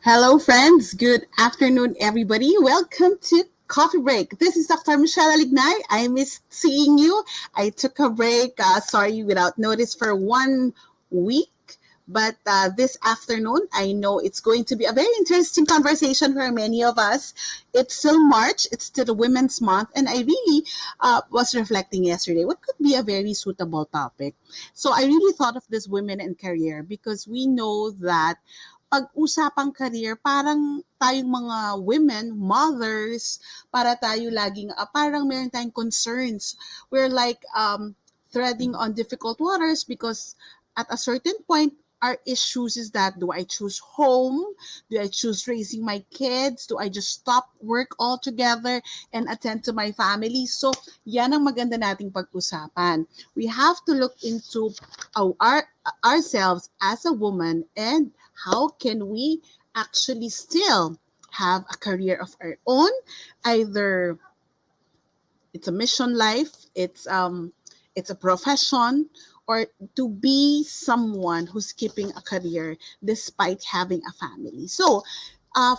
Hello, friends. Good afternoon, everybody. Welcome to Coffee Break. This is Dr. MIchele Lignay. I missed seeing you. I took a break, sorry, without notice for 1 week. But this afternoon, I know it's going to be a very interesting conversation for many of us. It's still March, it's still Women's Month, and I really was reflecting yesterday what could be a very suitable topic. So I really thought of this women and career because we know that pag-usapang career, parang tayong mga women, mothers, para tayo laging, parang meron tayong concerns. We're like treading on difficult waters because at a certain point, our issues is that, do I choose home? Do I choose raising my kids? Do I just stop work altogether and attend to my family? So, yan ang maganda nating pag-usapan. We have to look into ourselves as a woman and how can we actually still have a career of our own. Either it's a mission life, it's a profession, or to be someone who's keeping a career despite having a family. So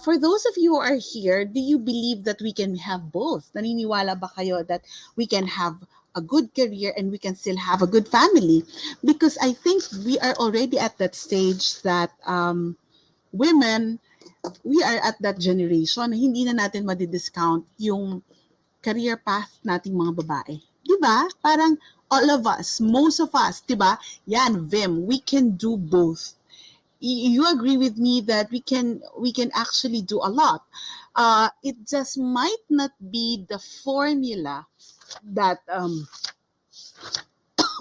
for those of you who are here, do you believe that we can have both? Naniniwala ba kayo that we can have a good career and we can still have a good family? Because I think we are already at that stage that women, we are at that generation na hindi na natin madi-discount yung career path nating mga babae. 'Di ba? Parang all of us, most of us, 'di ba? Yan, Vim, we can do both. You agree with me that we can actually do a lot. It just might not be the formula that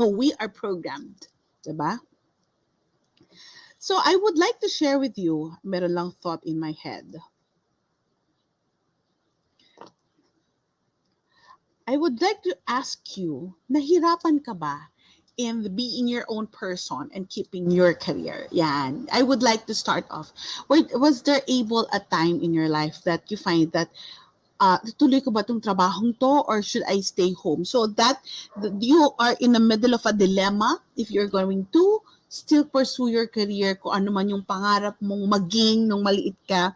we are programmed, 'di ba? So I would like to share with you, meron lang thought in my head. I would like to ask you, nahirapan ka ba in being your own person and keeping your career? Yan. I would like to start off. Was there able a time in your life that you find that tuloy ko ba itong trabahong to or should I stay home? So that you are in the middle of a dilemma if you're going to still pursue your career, kung ano man yung pangarap mong maging nung maliit ka,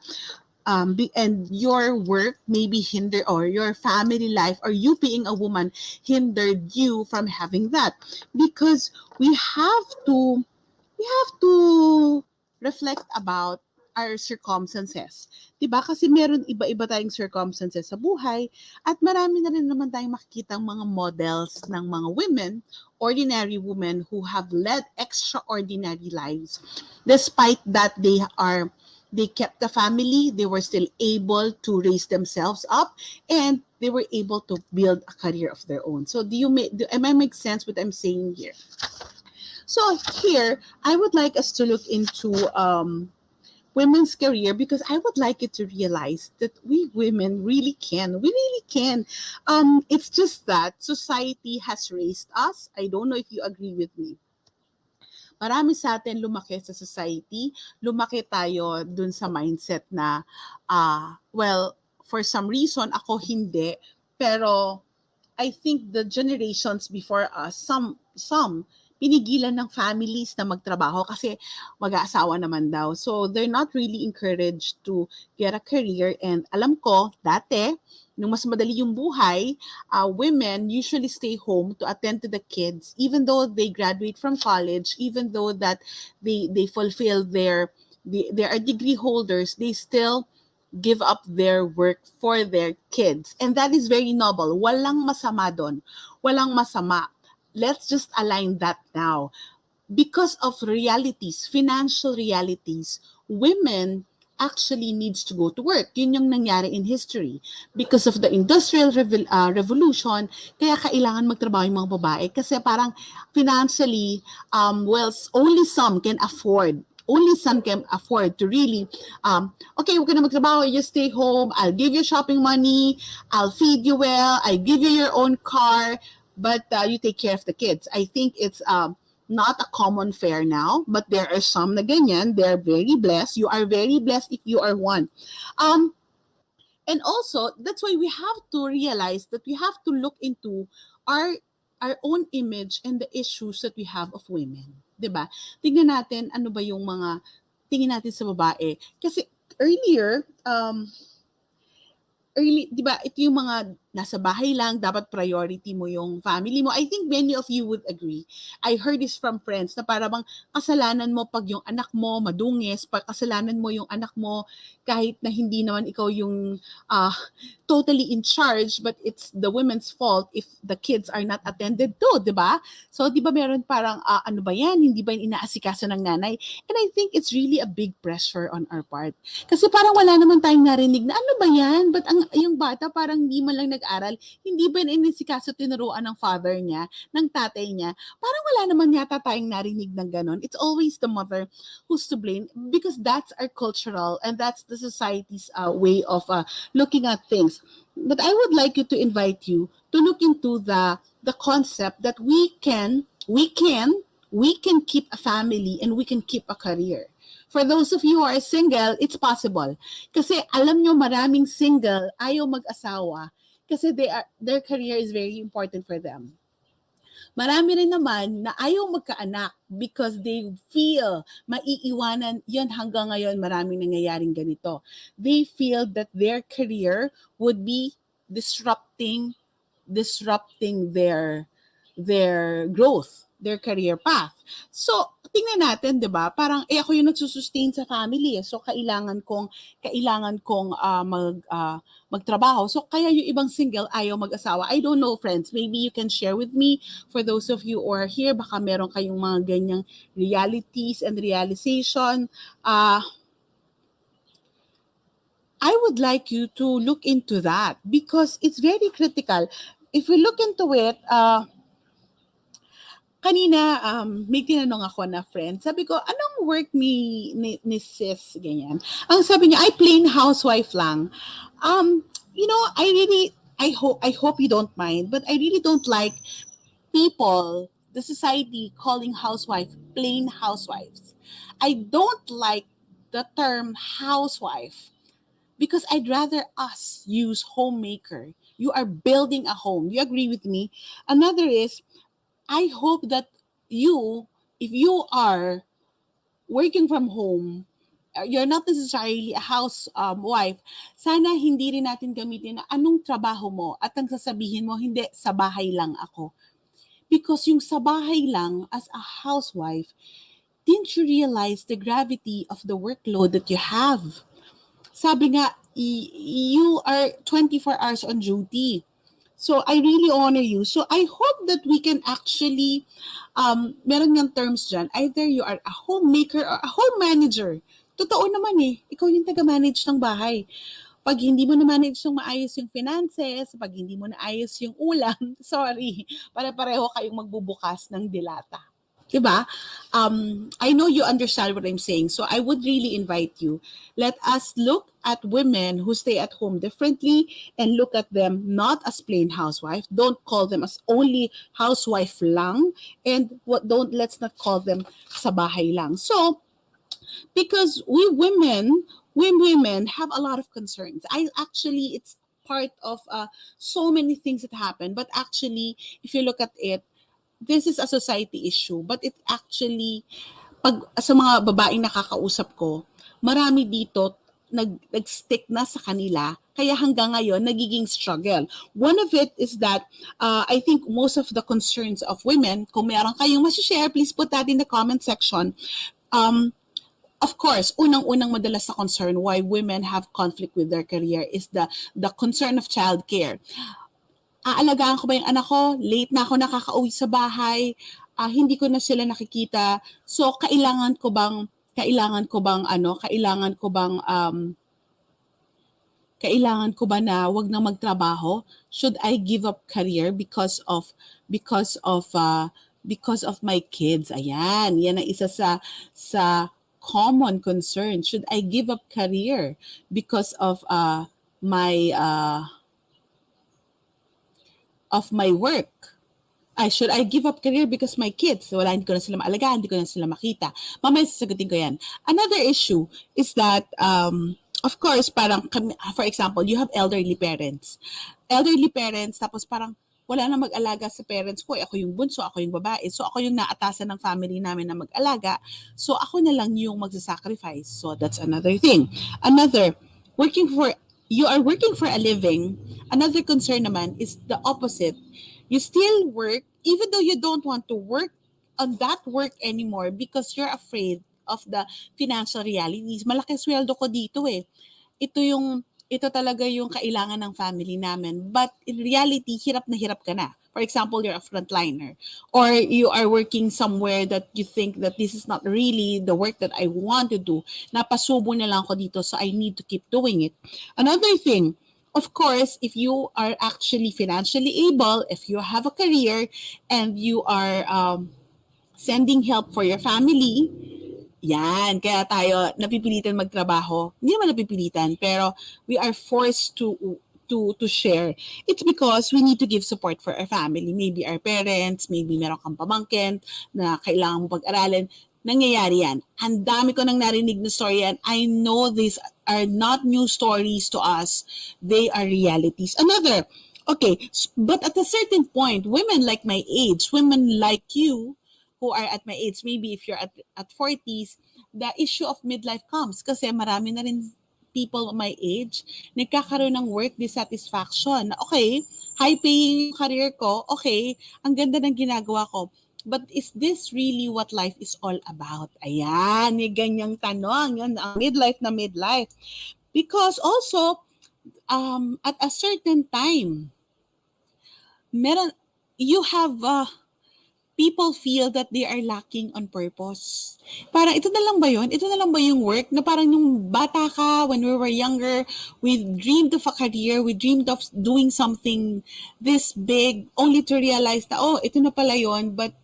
and your work maybe hinder, or your family life, or you being a woman hindered you from having that, because we have to reflect about our circumstances. 'Di ba? Kasi meron iba-iba tayong circumstances sa buhay at marami na rin naman tayong makikitang mga models ng mga women, ordinary women who have led extraordinary lives. Despite that they kept the family, they were still able to raise themselves up, and they were able to build a career of their own. So am I make sense what I'm saying here? So here, I would like us to look into women's career, because I would like you to realize that we women really can. We really can. It's just that society has raised us. I don't know if you agree with me. Marami sa atin lumaki sa society, lumaki tayo dun sa mindset na, well, for some reason, ako hindi, pero I think the generations before us, some pinigilan ng families na magtrabaho kasi mag-aasawa naman daw. So they're not really encouraged to get a career. And alam ko, dati, nung mas madali yung buhay, women usually stay home to attend to the kids, even though they graduate from college, even though that they fulfill they are degree holders, they still give up their work for their kids. And that is very noble. Walang masama doon. Walang masama. Let's just align that now. Because of realities, financial realities, women actually needs to go to work. Yun yung nangyari in history. Because of the Industrial Revolution, kaya kailangan magtrabaho yung mga babae. Kasi parang financially, well, only some can afford to really, okay, we're gonna magtrabaho, you stay home, I'll give you shopping money, I'll feed you well, I give you your own car, but you take care of the kids. I think it's not a common fare now, but there are some na ganyan. They're very blessed. You are very blessed if you are one. And also, that's why we have to realize that we have to look into our our own image and the issues that we have of women. 'Di ba? Tingnan natin ano ba yung mga tingin natin sa babae. Kasi earlier, di ba, ito yung mga nasa bahay lang, dapat priority mo yung family mo. I think many of you would agree. I heard this from friends na para bang kasalanan mo pag yung anak mo madungis, pag kasalanan mo yung anak mo kahit na hindi naman ikaw yung totally in charge, but it's the women's fault if the kids are not attended to, di ba? So, di ba meron parang, ano ba yan? Hindi ba yung inaasikaso ng nanay? And I think it's really a big pressure on our part. Kasi parang wala naman tayong narinig na ano ba yan? But yung bata parang hindi man lang nag-aral, hindi ba inisikaso tinuruan ng father niya, ng tatay niya? Parang wala naman yata tayong narinig ng ganon. It's always the mother who's to blame because that's our cultural and that's the society's way of looking at things. But I would like you to invite you to look into the concept that we can keep a family and we can keep a career. For those of you who are single, it's possible. Kasi alam nyo, maraming single, ayaw mag-asawa kasi their career is very important for them. Marami rin naman na ayaw magkaanak because they feel maiiwanan. Yun, hanggang ngayon, maraming nangyayaring ganito. They feel that their career would be disrupting their growth, their career path. So, tingnan natin, 'di ba? Parang ako yung nagsusustain sa family, so kailangan kong magtrabaho. So kaya yung ibang single ayaw mag-asawa. I don't know, friends. Maybe you can share with me for those of you who are here, baka meron kayong mga ganyang realities and realization. I would like you to look into that because it's very critical. If we look into it, kanina, may tinanong ako na friend. Sabi ko, anong work ni sis? Ganyan. Ang sabi niya, ay plain housewife lang. I hope you don't mind, but I really don't like people, the society calling housewife plain housewives. I don't like the term housewife because I'd rather us use homemaker. You are building a home. You agree with me? Another is, I hope that if you are working from home, you're not necessarily a housewife, sana hindi rin natin gamitin na anong trabaho mo at ang sasabihin mo, hindi, sa bahay lang ako. Because yung sa bahay lang as a housewife, didn't you realize the gravity of the workload that you have? Sabi nga, you are 24 hours on duty. So, I really honor you. So, I hope that we can actually, meron yung terms dyan, either you are a homemaker or a home manager. Totoo naman ikaw yung taga-manage ng bahay. Pag hindi mo na-manage yung maayos yung finances, pag hindi mo naayos yung ulam, sorry, pare-pareho kayong magbubukas ng dilata. Diba? I know you understand what I'm saying. So I would really invite you. Let us look at women who stay at home differently and look at them not as plain housewife. Don't call them as only housewife lang. And let's not call them sa bahay lang. So, because we women have a lot of concerns. It's part of so many things that happen. But actually, if you look at it, this is a society issue, but it actually, pag sa mga babaeng nakakausap ko, marami dito nag-stick na sa kanila, kaya hanggang ngayon nagiging struggle. One of it is that I think most of the concerns of women, kung meron kayong masishare, please put that in the comment section. Of course, unang-unang madalas na concern why women have conflict with their career is the concern of childcare. Aalagaan ko ba yung anak ko? Late na ako nakakauwi sa bahay. Hindi ko na sila nakikita. So, kailangan ko bang na wag na magtrabaho? Should I give up career because of my kids? Ayan, yan ang isa sa common concern. Should I give up career because of my work? Should I give up career because my kids? Wala, hindi ko na sila maalagaan, hindi ko na sila makita. Mamaya sasagutin ko yan. Another issue is that, of course, parang, for example, you have elderly parents. Tapos parang, wala na mag-alaga sa parents ko. Ako yung bunso, ako yung babae. So ako yung naatasan ng family namin na mag-alaga. So ako na lang yung magsasacrifice. So that's another thing. Another, working for you are working for a living. Another concern naman is the opposite. You still work even though you don't want to work on that work anymore because you're afraid of the financial realities. Malaki sweldo ko dito eh. Ito talaga yung kailangan ng family namin. But in reality, hirap na hirap ka na. For example, you're a frontliner or you are working somewhere that you think that this is not really the work that I want to do. Napasubo na lang ako dito so I need to keep doing it. Another thing, of course, if you are actually financially able, if you have a career and you are sending help for your family, yan, kaya tayo napipilitan magtrabaho. Hindi naman napipilitan, pero we are forced to share. It's because we need to give support for our family. Maybe our parents, maybe meron kang pamangkin na kailangan mo pag-aralin. Nangyayari yan. Ang dami ko nang narinig na story yan. I know these are not new stories to us. They are realities. Another, okay, but at a certain point, women like my age, women like you, who are at my age, maybe if you're at 40s, the issue of midlife comes kasi marami na rin people my age nagkakaroon ng work dissatisfaction. Okay, high-paying career ko, okay, ang ganda ng ginagawa ko. But is this really what life is all about? Ayan, may ganyang tanong. Yan, ang midlife na midlife. Because also, at a certain time, you have people feel that they are lacking on purpose. Parang ito na lang ba yun? Ito na lang ba yung work? Na parang nung bata ka, when we were younger, we dreamed of a career, we dreamed of doing something this big, only to realize na, oh, ito na pala yun, but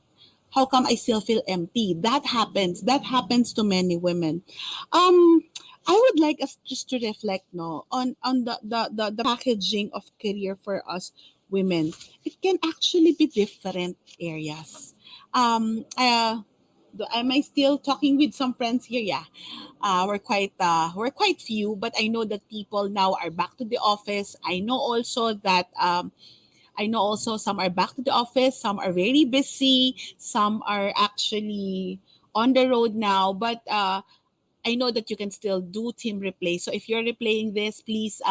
how come I still feel empty? That happens. That happens to many women. I would like us just to reflect on the packaging of career for us women. It can actually be different areas. Am I still talking with some friends here? Yeah, we're quite few, but I know that people now are back to the office. I know also some are back to the office, some are very busy, some are actually on the road now, but I know that you can still do team replay. So if you're replaying this, please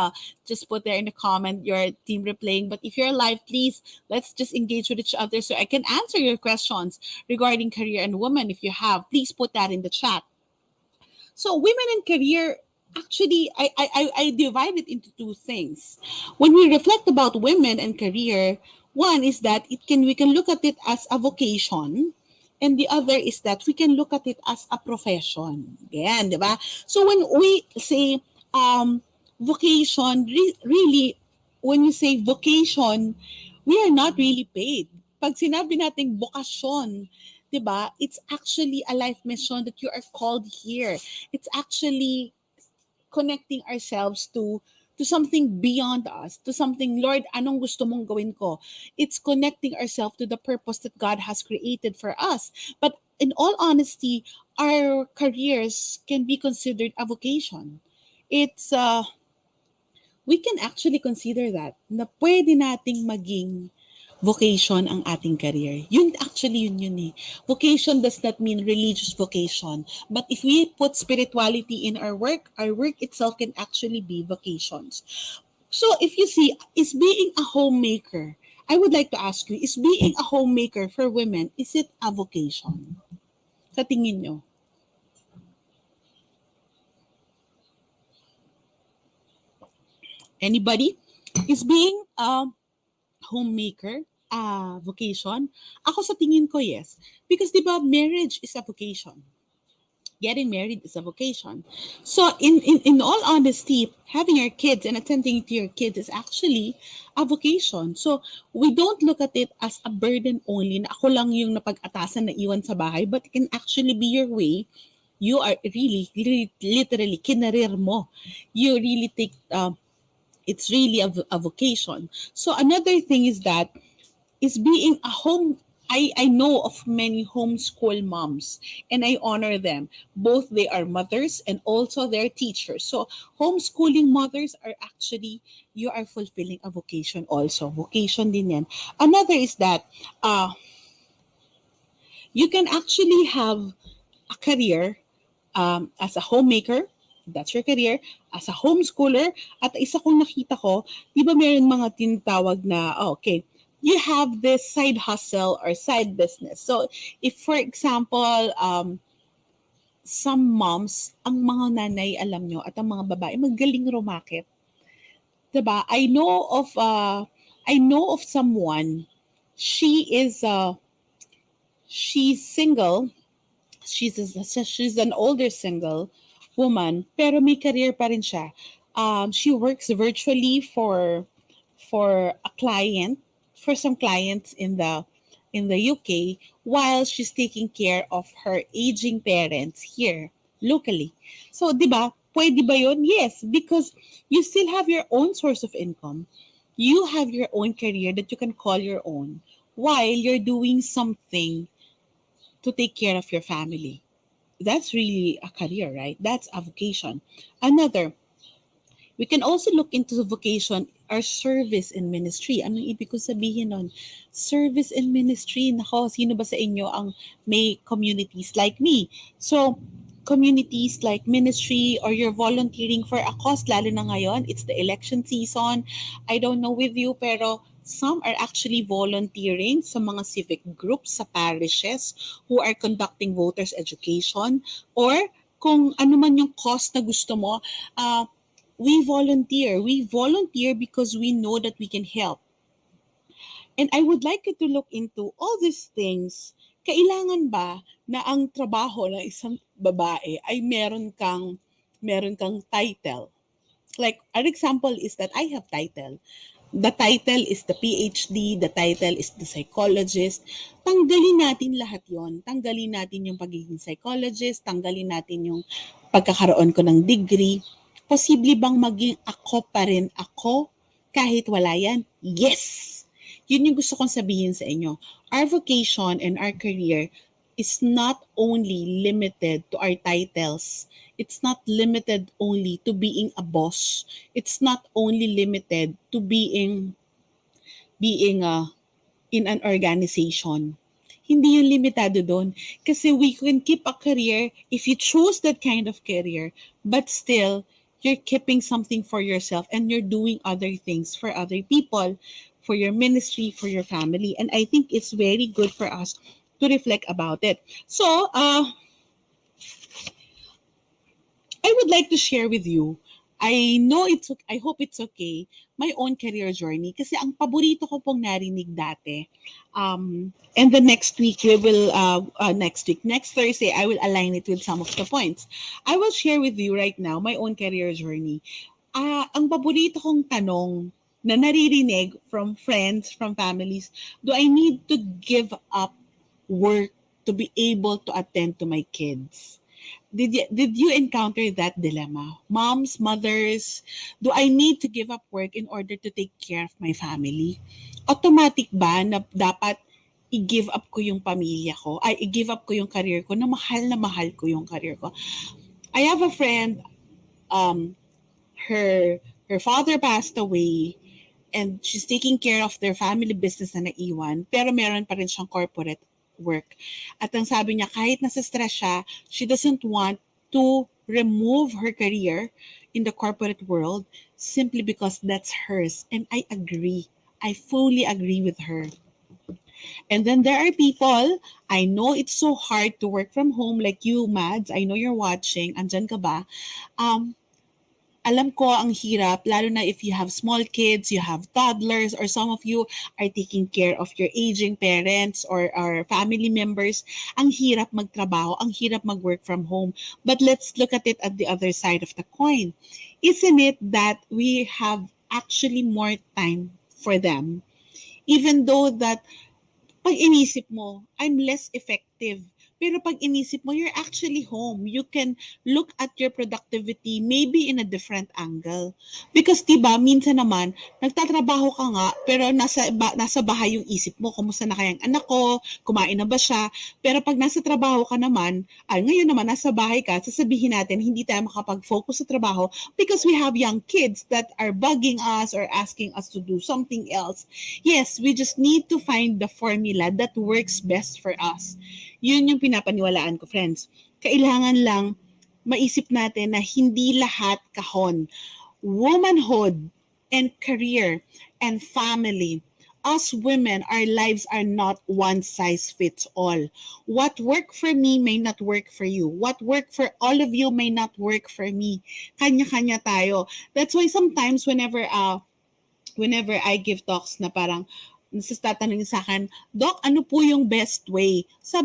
just put there in the comment your team replaying. But if you're live, please let's just engage with each other so I can answer your questions regarding career and women. If you have, please put that in the chat. So women and career, actually, I divide it into two things. When we reflect about women and career, one is that we can look at it as a vocation, and the other is that we can look at it as a profession. Yan, di ba? So when we say vocation, really, when you say vocation, we are not really paid. Pag sinabi nating bokasyon, 'di ba? It's actually a life mission that you are called here. It's actually connecting ourselves to something beyond us, to something, Lord, anong gusto mong gawin ko? It's connecting ourselves to the purpose that God has created for us. But in all honesty, our careers can be considered a vocation. It's we can actually consider that na pwede nating maging vocation ang ating career. Yun eh. Vocation does not mean religious vocation. But if we put spirituality in our work itself can actually be vocations. So if you see, is being a homemaker, I would like to ask you, is being a homemaker for women, is it a vocation? Sa tingin nyo? Anybody? Is being a homemaker vocation? Ako sa tingin ko, yes. Because di ba, marriage is a vocation. Getting married is a vocation. So in all honesty, having your kids and attending to your kids is actually a vocation. So we don't look at it as a burden only na ako lang yung napag-atasan na iwan sa bahay, but it can actually be your way. You are really literally kinarir mo. You really take it's really a vocation. So another thing is that is being a home I know of many homeschool moms and I honor them. Both they are mothers and also they're teachers. So homeschooling mothers are actually, you are fulfilling a vocation also. Vocation din yan. Another is that you can actually have a career as a homemaker, that's your career, as a homeschooler, at isa kong nakita ko, di ba meron mga tinatawag na, oh, okay, you have this side hustle or side business. So, if for example, some moms, ang mga nanay, alam nyo, at ang mga babae, magaling rumakit. Diba? I know of someone, she is, she's single, she's an older single woman pero may career pa rin siya. She works virtually for a client, for some clients in the UK while she's taking care of her aging parents here locally. So, 'di ba? Pwede ba 'yon? Yes, because you still have your own source of income. You have your own career that you can call your own while you're doing something to take care of your family. That's really a career, right? That's a vocation. Another, we can also look into the vocation or service in ministry. Anong ibig ko sabihin nun? Service in ministry. Nako, sino ba sa inyo ang may communities like me? So, communities like ministry or you're volunteering for a cause, lalo na ngayon, it's the election season. I don't know with you, pero some are actually volunteering sa mga civic groups sa parishes who are conducting voters education or kung ano man yung cause na gusto mo, we volunteer. We volunteer because we know that we can help. And I would like you to look into all these things. Kailangan ba na ang trabaho ng isang babae ay meron kang title? Like, an example is that I have title. The title is the PhD, the title is the psychologist. Tanggalin natin lahat yon. Tanggalin natin yung pagiging psychologist, tanggalin natin yung pagkakaroon ko ng degree. Posible bang maging ako pa rin ako kahit wala yan? Yes! Yun yung gusto kong sabihin sa inyo. Our vocation and our career is not only limited to our titles. It's not limited only to being a boss. It's not only limited to being in an organization. Hindi yun limitado doon. Kasi we can keep a career if you choose that kind of career, but still, you're keeping something for yourself and you're doing other things for other people, for your ministry, for your family. And I think it's very good for us to reflect about it. So, I would like to share with you. I hope it's okay, my own career journey. Kasi ang paborito ko pong narinig dati, and the next week, next Thursday, I will align it with some of the points. I will share with you right now my own career journey. Ang paborito kong tanong na naririnig from friends, from families, do I need to give up work to be able to attend to my kids? Did you encounter that dilemma? Moms, mothers, do I need to give up work in order to take care of my family? Automatic ba na dapat i-give up ko yung pamilya ko? Ay, i-give up ko yung career ko na mahal ko yung career ko? I have a friend, um, her father passed away and she's taking care of their family business na naiwan, pero meron pa rin siyang corporate work. At ang sabi niya, kahit nasa stress siya, she doesn't want to remove her career in the corporate world simply because that's hers. And I agree. I fully agree with her. And then there are people, I know it's so hard to work from home like you, Mads. I know you're watching. Andyan ka ba? Alam ko ang hirap, lalo na if you have small kids, you have toddlers, or some of you are taking care of your aging parents or family members. Ang hirap magtrabaho, ang hirap mag-work from home. But let's look at it at the other side of the coin. Isn't it that we have actually more time for them? Even though that pag inisip mo, I'm less effective. Pero pag inisip mo, you're actually home. You can look at your productivity maybe in a different angle. Because 'di ba, minsan naman nagtatrabaho ka nga pero nasa bahay yung isip mo, kumusta na kaya ang anak ko, kumain na ba siya? Pero pag nasa trabaho ka naman, ngayon naman nasa bahay ka, sasabihin natin hindi tayo makapag-focus sa trabaho because we have young kids that are bugging us or asking us to do something else. Yes, we just need to find the formula that works best for us. Yun yung pinapaniwalaan ko, friends. Kailangan lang maisip natin na hindi lahat kahon. Womanhood and career and family. Us women, our lives are not one size fits all. What worked for me may not work for you. What worked for all of you may not work for me. Kanya-kanya tayo. That's why sometimes whenever I give talks na parang tatanungin sa akin, Doc, ano po yung best way? Sa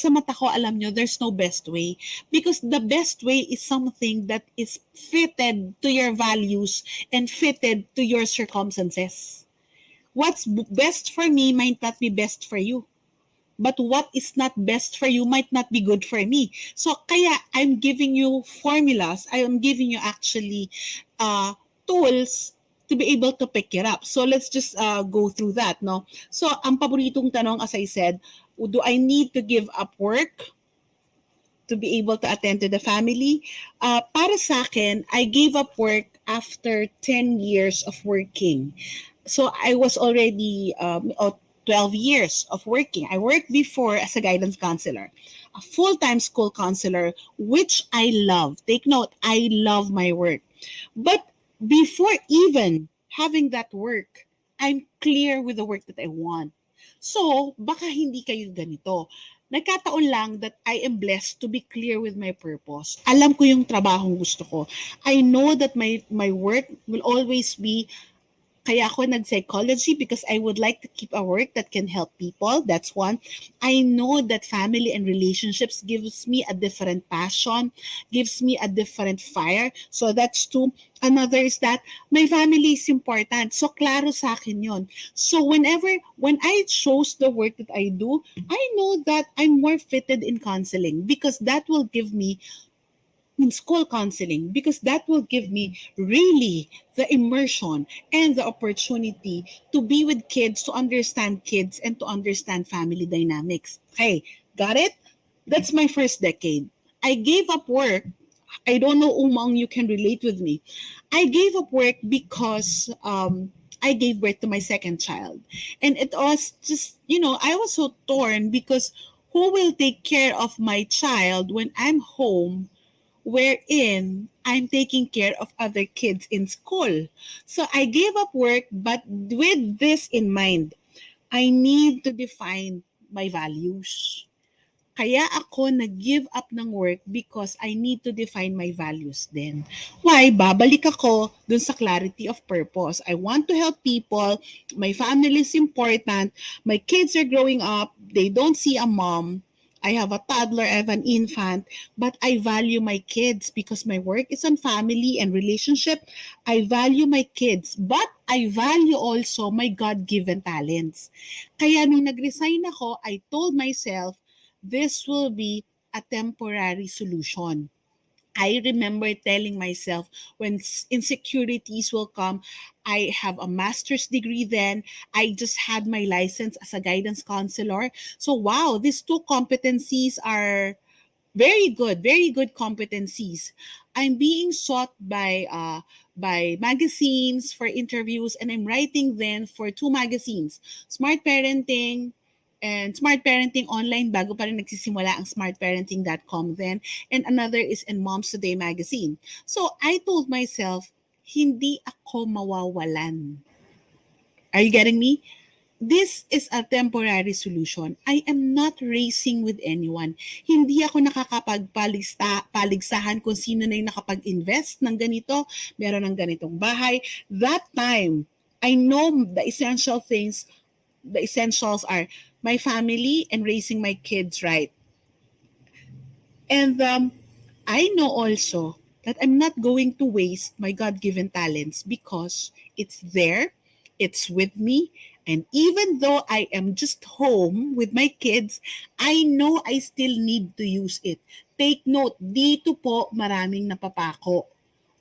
mata ko, alam nyo, there's no best way. Because the best way is something that is fitted to your values and fitted to your circumstances. What's best for me might not be best for you. But what is not best for you might not be good for me. So kaya I'm giving you formulas. I am giving you actually tools to be able to pick it up. So let's just go through that, no? So ang paboritong tanong, as I said, do I need to give up work to be able to attend to the family? Para sa akin, I gave up work after 10 years of working. So I was already 12 years of working. I worked before as a guidance counselor, a full-time school counselor, which I love. Take note, I love my work. But before even having that work, I'm clear with the work that I want. So, baka hindi kayo ganito. Nagkataon lang that I am blessed to be clear with my purpose. Alam ko yung trabahong gusto ko. I know that my work will always be. Kaya ako nag-psychology because I would like to keep a work that can help people. That's one. I know that family and relationships gives me a different passion, gives me a different fire. So that's two. Another is that my family is important. So klaro sa akin yun. So when I chose the work that I do, I know that I'm more fitted in counseling because that will give me in school counseling because that will give me really the immersion and the opportunity to be with kids, to understand kids, and to understand family dynamics. Okay, got it? That's my first decade. I gave up work. I don't know, Umang, you can relate with me. I gave up work because I gave birth to my second child. And it was just, I was so torn because who will take care of my child when I'm home wherein I'm taking care of other kids in school. So I gave up work, but with this in mind, I need to define my values. Kaya ako nag-give up ng work because I need to define my values din. Why? Babalik ako dun sa clarity of purpose. I want to help people. My family is important. My kids are growing up. They don't see a mom. I have a toddler, I have an infant, but I value my kids because my work is on family and relationship. I value my kids, but I value also my God-given talents. Kaya nung nag-resign ako, I told myself, this will be a temporary solution. I remember telling myself when insecurities will come, I have a master's degree then. I just had my license as a guidance counselor. So, wow, these two competencies are very good competencies. I'm being sought by magazines for interviews, and I'm writing then for two magazines, Smart Parenting and Smart Parenting Online, bago pa rin nagsisimula ang smartparenting.com then, and another is in Moms Today magazine. So I told myself, hindi ako mawawalan. Are you getting me? This is a temporary solution. I am not racing with anyone. Hindi ako nakakapagpaligsahan kung sino na yung nakapag-invest ng ganito, meron ng ganitong bahay. That time, I know the essential things, the essentials are my family and raising my kids right. And I know also that I'm not going to waste my God given talents because it's there, it's with me. And even though I am just home with my kids, I know I still need to use it. Take note, dito po maraming napapako.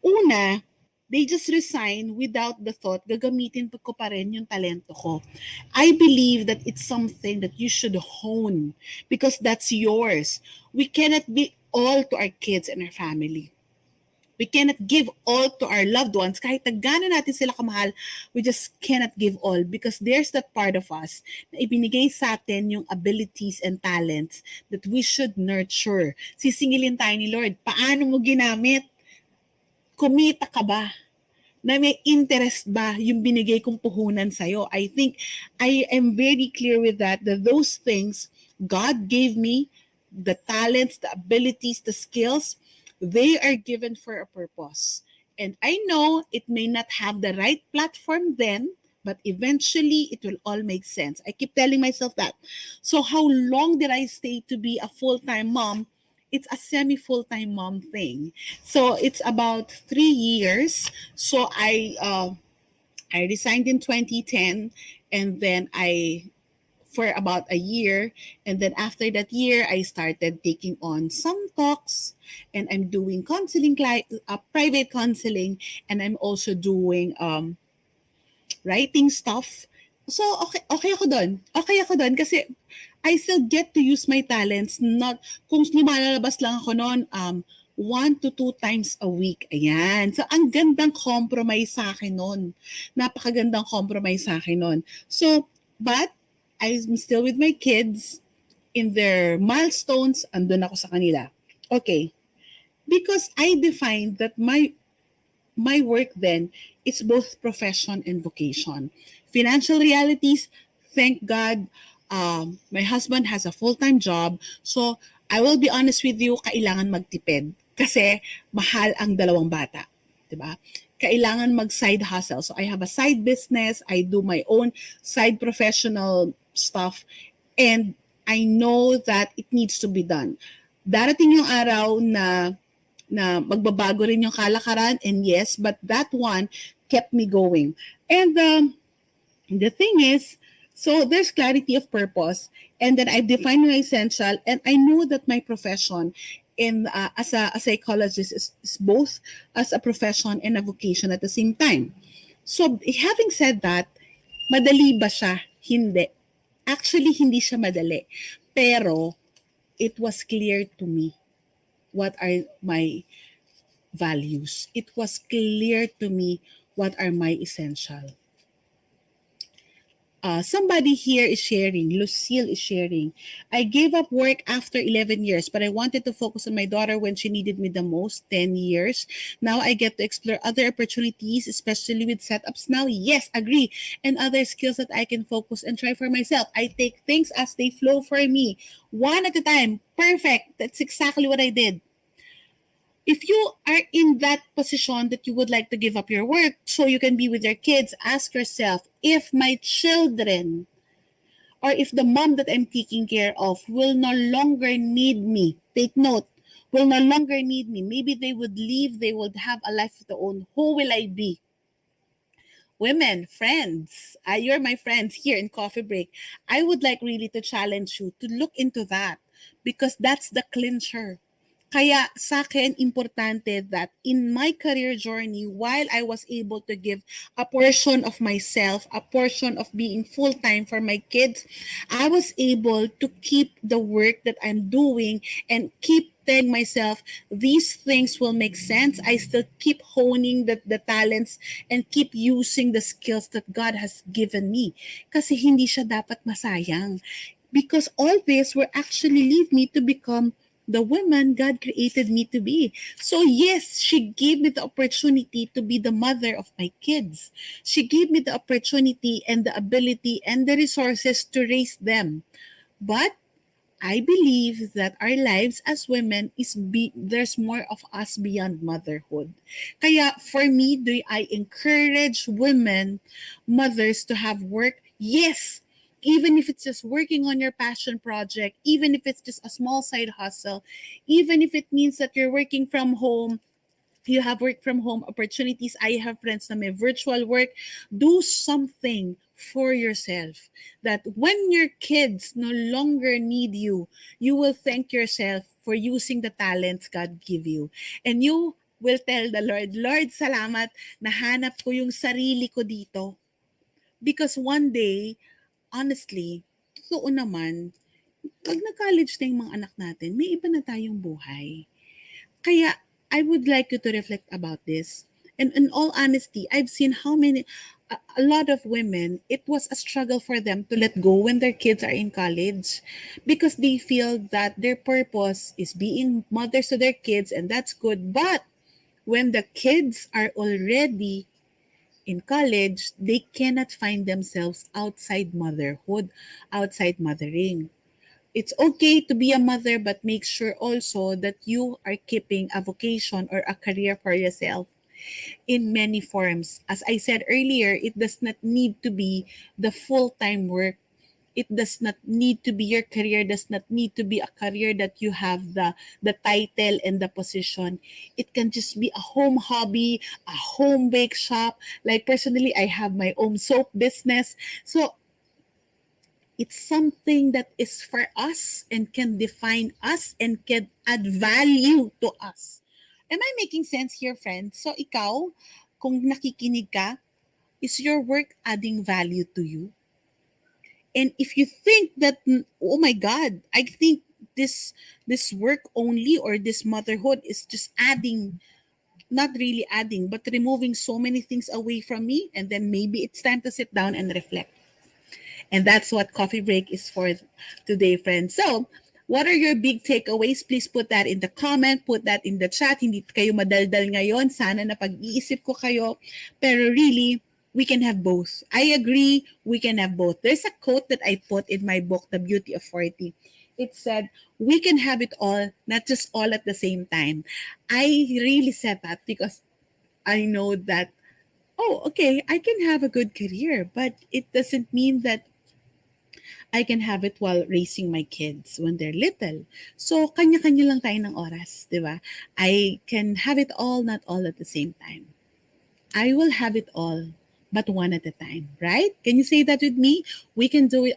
Una, they just resign without the thought, gagamitin ko pa rin yung talento ko. I believe that it's something that you should hone because that's yours. We cannot be all to our kids and our family. We cannot give all to our loved ones. Kahit na gano'n natin sila kamahal, we just cannot give all because there's that part of us na ibinigay sa atin yung abilities and talents that we should nurture. Sisingilin tayo ni Lord, paano mo ginamit? Kumita ka ba? Na may interest ba yung binigay kong puhunan sa'yo? I think I am very clear with that those things God gave me, the talents, the abilities, the skills, they are given for a purpose. And I know it may not have the right platform then, but eventually it will all make sense. I keep telling myself that. So how long did I stay to be a full-time mom? It's a semi-full-time mom thing. So it's about 3 years. So I resigned in 2010, and then I for about a year, and then after that year I started taking on some talks, and I'm doing counseling, private counseling, and I'm also doing writing stuff. So, okay ako doon. Okay ako doon kasi I still get to use my talents. Not, kung lumalabas lang ako noon, 1 to 2 times a week. Ayan. So, ang gandang compromise sa akin noon. Napakagandang compromise sa akin noon. So, but, I'm still with my kids. In their milestones, andun ako sa kanila. Okay. Because I defined that my work then is both profession and vocation. Financial realities, thank God, my husband has a full-time job. So, I will be honest with you, kailangan magtipid. Kasi mahal ang dalawang bata. Diba? Kailangan mag-side hustle. So, I have a side business. I do my own side professional stuff. And I know that it needs to be done. Darating yung araw na magbabago rin yung kalakaran, and yes, but that one kept me going. And the thing is, so there's clarity of purpose, and then I define my essential, and I know that my profession as a psychologist is both as a profession and a vocation at the same time. So having said that, madali ba siya? Hindi. Actually, hindi siya madali. Pero it was clear to me what are my values. It was clear to me what are my essential. Somebody here is sharing, Lucille is sharing, I gave up work after 11 years, but I wanted to focus on my daughter when she needed me the most, 10 years. Now I get to explore other opportunities, especially with setups now. Yes, agree. And other skills that I can focus and try for myself. I take things as they flow for me, one at a time. Perfect. That's exactly what I did. If you are in that position that you would like to give up your work so you can be with your kids, ask yourself, if my children or if the mom that I'm taking care of will no longer need me, take note, will no longer need me, maybe they would leave, they would have a life of their own, who will I be? Women, friends, you're my friends here in Coffee Break. I would like really to challenge you to look into that because that's the clincher. Kaya sa akin, importante that in my career journey, while I was able to give a portion of myself, a portion of being full-time for my kids, I was able to keep the work that I'm doing and keep telling myself, these things will make sense. I still keep honing the talents and keep using the skills that God has given me. Kasi hindi siya dapat masayang. Because all this will actually lead me to become the woman God created me to be. So yes, she gave me the opportunity to be the mother of my kids. She gave me the opportunity and the ability and the resources to raise them. But I believe that our lives as women there's more of us beyond motherhood. Kaya for me, do I encourage women, mothers to have work? Yes, even if it's just working on your passion project, even if it's just a small side hustle, even if it means that you're working from home, you have work from home opportunities. I have friends na may virtual work. Do something for yourself. That when your kids no longer need you, you will thank yourself for using the talents God give you. And you will tell the Lord, Lord, salamat, nahanap ko yung sarili ko dito. Because one day, honestly, totoo naman, pag nag-college na yung mga anak natin, may iba na tayong buhay. Kaya, I would like you to reflect about this. And in all honesty, I've seen a lot of women, it was a struggle for them to let go when their kids are in college because they feel that their purpose is being mothers to their kids, and that's good. But when the kids are already in college, they cannot find themselves outside motherhood, outside mothering. It's okay to be a mother, but make sure also that you are keeping a vocation or a career for yourself in many forms. As I said earlier, it does not need to be the full-time work. It does not need to be your career, does not need to be a career that you have the title and the position. It can just be a home hobby, a home bake shop. Like personally, I have my own soap business. So it's something that is for us and can define us and can add value to us. Am I making sense here, friends? So ikaw, kung nakikinig ka, is your work adding value to you? And if you think that, oh my God, I think this work only or this motherhood is just adding, not really adding, but removing so many things away from me, and then maybe it's time to sit down and reflect. And that's what coffee break is for today, friends. So, what are your big takeaways? Please put that in the comment, put that in the chat. Hindi kayo madaldal ngayon. Sana na pag-iisip ko kayo. Pero really, we can have both. I agree, we can have both. There's a quote that I put in my book, The Beauty of 40. It said, we can have it all, not just all at the same time. I really said that because I know that, oh, okay, I can have a good career, but it doesn't mean that I can have it while raising my kids when they're little. So, kanya-kanya lang tayo ng oras, di ba? I can have it all, not all at the same time. I will have it all, but one at a time, right? Can you say that with me? We can do it.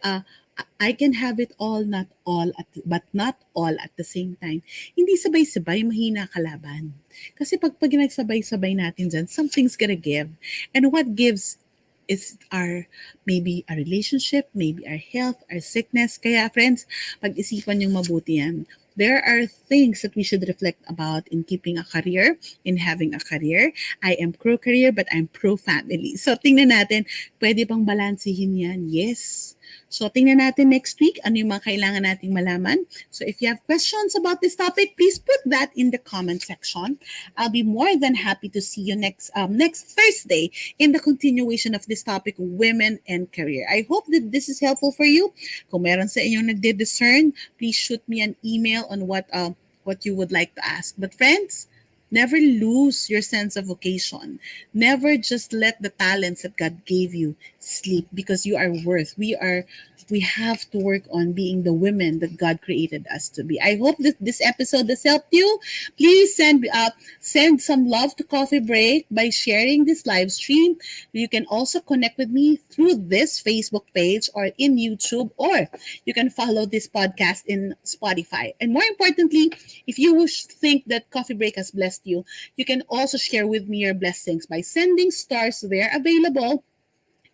I can have it all, not all, but not all at the same time. Hindi sabay-sabay, mahina kalaban. Kasi pag nagsabay-sabay natin dyan, something's gonna give. And what gives is our, maybe our relationship, maybe our health, our sickness. Kaya friends, pag-isipan yung mabuti yan. There are things that we should reflect about in keeping a career, in having a career. I am pro-career, but I'm pro-family. So tingnan natin, pwede bang balansehin yan? Yes. So tingnan natin next week ano yung mga kailangan nating malaman. So if you have questions about this topic, please put that in the comment section. I'll be more than happy to see you next Thursday in the continuation of this topic, women and career. I hope that this is helpful for you. Kung meron sa inyong nagde-discern, please shoot me an email on what you would like to ask. But friends, never lose your sense of vocation. Never just let the talents that God gave you sleep because you are worth. We have to work on being the women that God created us to be. I hope that this episode has helped you. Please send some love to Coffee Break by sharing this live stream. You can also connect with me through this Facebook page or in YouTube, or you can follow this podcast in Spotify. And more importantly, if you think that Coffee Break has blessed you, you can also share with me your blessings by sending stars there available.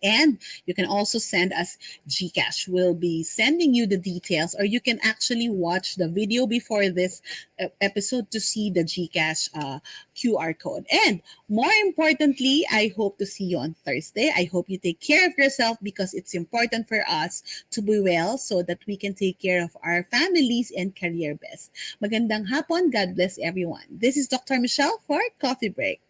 And you can also send us Gcash. We'll be sending you the details, or you can actually watch the video before this episode to see the Gcash QR code. And more importantly, I hope to see you on Thursday. I hope you take care of yourself because it's important for us to be well so that we can take care of our families and career best. Magandang hapon. God bless everyone. This is Dr. MIchele for Coffee Break.